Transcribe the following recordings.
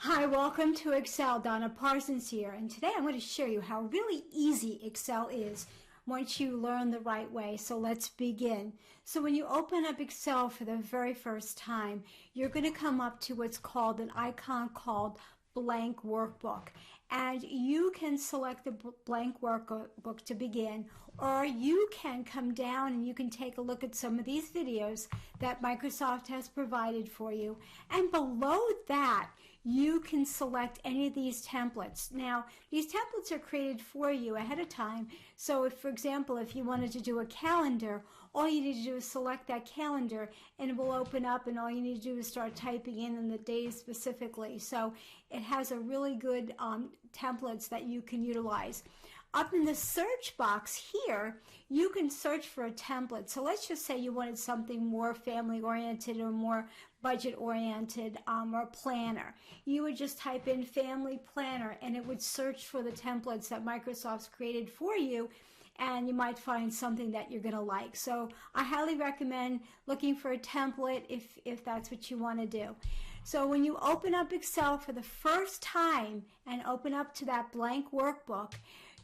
Hi, welcome to Excel. Donna Parsons here, and today I'm going to show you how really easy Excel is once you learn the right way. So let's begin. So when you open up Excel for the very first time, you're going to come up to what's called an icon called blank workbook, and you can select the blank workbook to begin, or you can come down and you can take a look at some of these videos that Microsoft has provided for you, and below that you can select any of these templates. Now these templates are created for you ahead of time, so if, for example, if you wanted to do a calendar, all you need to do is select that calendar and it will open up, and all you need to do is start typing in the days specifically. So it has a really good templates that you can utilize. Up in the search box here, you can search for a template. So let's just say you wanted something more family oriented or more budget oriented or planner. You would just type in family planner and it would search for the templates that Microsoft's created for you, and you might find something that you're going to like. So I highly recommend looking for a template if that's what you want to do. So when you open up Excel for the first time and open up to that blank workbook,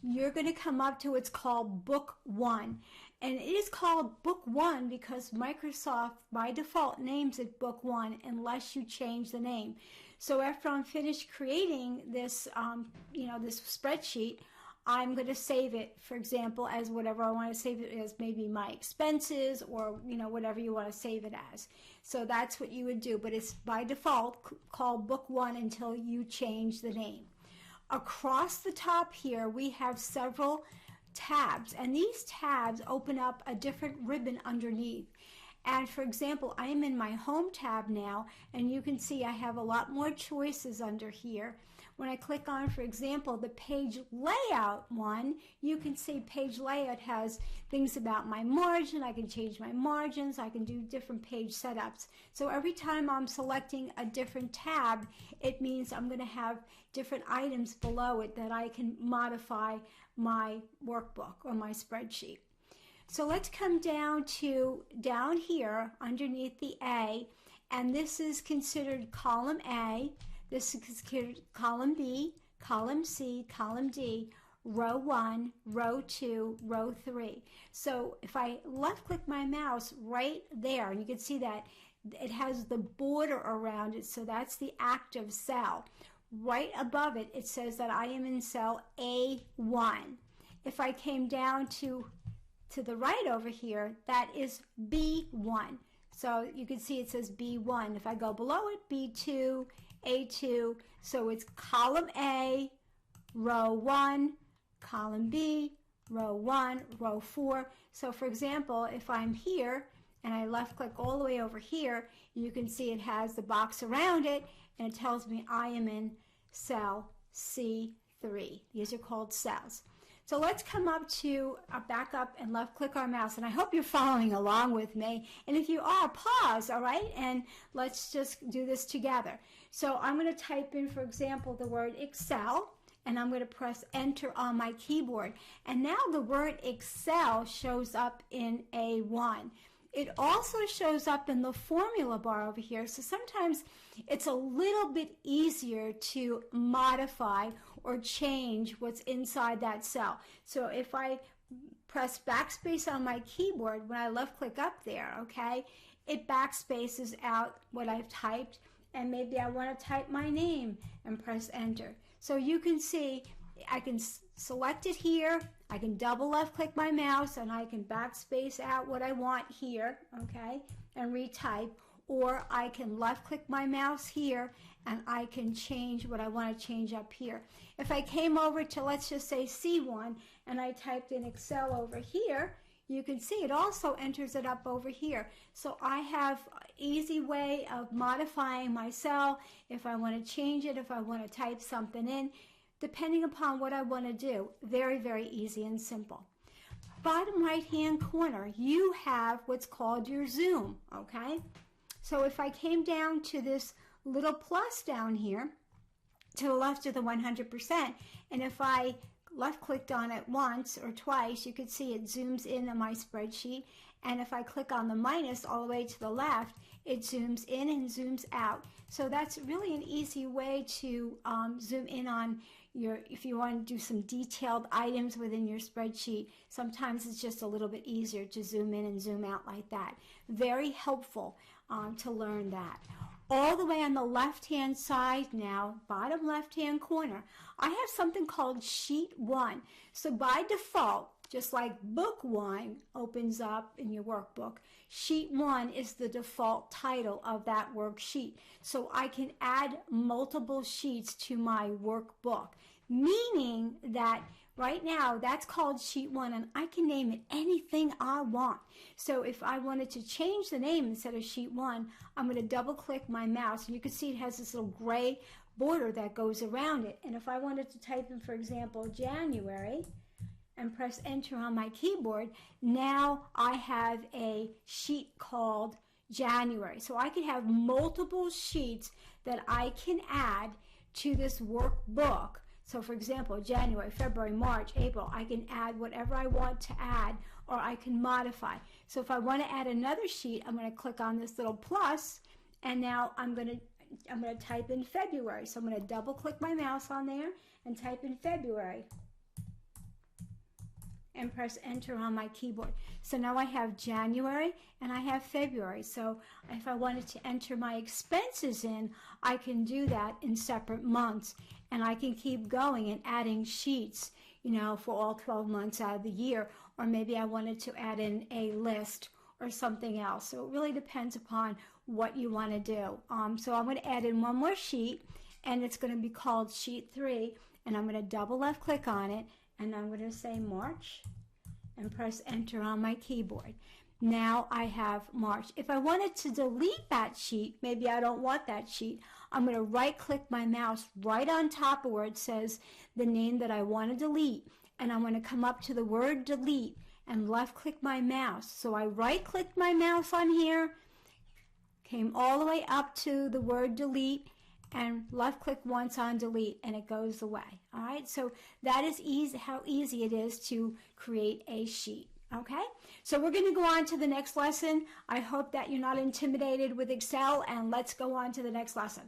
you're going to come up to what's called Book 1. And it is called Book 1 because Microsoft by default names it Book 1 unless you change the name. So after I'm finished creating this, this spreadsheet, I'm going to save it, for example, as whatever I want to save it as, maybe my expenses or, whatever you want to save it as. So that's what you would do, but it's by default called Book 1 until you change the name. Across the top here, we have several tabs, and these tabs open up a different ribbon underneath. And for example, I am in my Home tab now, and you can see I have a lot more choices under here. When I click on, for example, the page layout one, you can see page layout has things about my margin. I can change my margins. I can do different page setups. So every time I'm selecting a different tab, it means I'm going to have different items below it that I can modify my workbook or my spreadsheet. So let's come down here underneath the A, and this is considered column A, this is considered column B, column C, column D, row 1, row 2, row 3. So if I left click my mouse right there, and you can see that it has the border around it, so that's the active cell. Right above it, it says that I am in cell A1. If I came down to the right over here, that is B1. So you can see it says B1. If I go below it, B2, A2. So it's column A, row 1, column B, row 1, row 4. So for example, if I'm here and I left click all the way over here, you can see it has the box around it, and it tells me I am in cell C3. These are called cells. So let's come up to back up and left click our mouse, and I hope you're following along with me, and if you are, pause, all right, and let's just do this together. So I'm going to type in, for example, the word Excel, and I'm going to press enter on my keyboard, and now the word Excel shows up in A1. It also shows up in the formula bar over here, so sometimes it's a little bit easier to modify or change what's inside that cell. So if I press backspace on my keyboard, when I left click up there, okay, it backspaces out what I've typed, and maybe I want to type my name and press enter. So you can see I can select it here, I can double left click my mouse, and I can backspace out what I want here, okay, and retype, or I can left click my mouse here and I can change what I want to change up here. If I came over to, let's just say C1, and I typed in Excel over here, you can see it also enters it up over here. So I have an easy way of modifying my cell if I want to change it, if I want to type something in, depending upon what I want to do. Very, very easy and simple. Bottom right hand corner, you have what's called your zoom, okay? So if I came down to this little plus down here to the left of the 100%, and if I left clicked on it once or twice, you could see it zooms in on my spreadsheet, And if I click on the minus all the way to the left, it zooms in and zooms out. So that's really an easy way to zoom in on if you want to do some detailed items within your spreadsheet. Sometimes it's just a little bit easier to zoom in and zoom out like that. Very helpful to learn that. All the way on the left-hand side now, bottom left-hand corner, I have something called Sheet 1. So by default, just like Book 1 opens up in your workbook, Sheet 1 is the default title of that worksheet. So I can add multiple sheets to my workbook, meaning that right now that's called Sheet 1 and I can name it anything I want. So if I wanted to change the name instead of Sheet 1, I'm going to double click my mouse and you can see it has this little gray border that goes around it. And if I wanted to type in, for example, January, and press enter on my keyboard, now I have a sheet called January. So I can have multiple sheets that I can add to this workbook. So for example, January, February, March, April, I can add whatever I want to add, or I can modify. So if I want to add another sheet, I'm going to click on this little plus, and now I'm going to type in February. So I'm going to double click my mouse on there and type in February and press enter on my keyboard. So now I have January and I have February. So if I wanted to enter my expenses in, I can do that in separate months, and I can keep going and adding sheets, for all 12 months out of the year, or maybe I wanted to add in a list or something else. So it really depends upon what you want to do. So I'm going to add in one more sheet, and it's going to be called Sheet 3, and I'm going to double left click on it, and I'm going to say March and press enter on my keyboard. Now I have March. If I wanted to delete that sheet, maybe I don't want that sheet, I'm going to right click my mouse right on top of where it says the name that I want to delete, and I'm going to come up to the word delete and left click my mouse. So I right clicked my mouse on here, came all the way up to the word delete, and left click once on delete, and it goes away. All right, so that is how easy it is to create a sheet. Okay, so we're going to go on to the next lesson. I hope that you're not intimidated with Excel, and let's go on to the next lesson.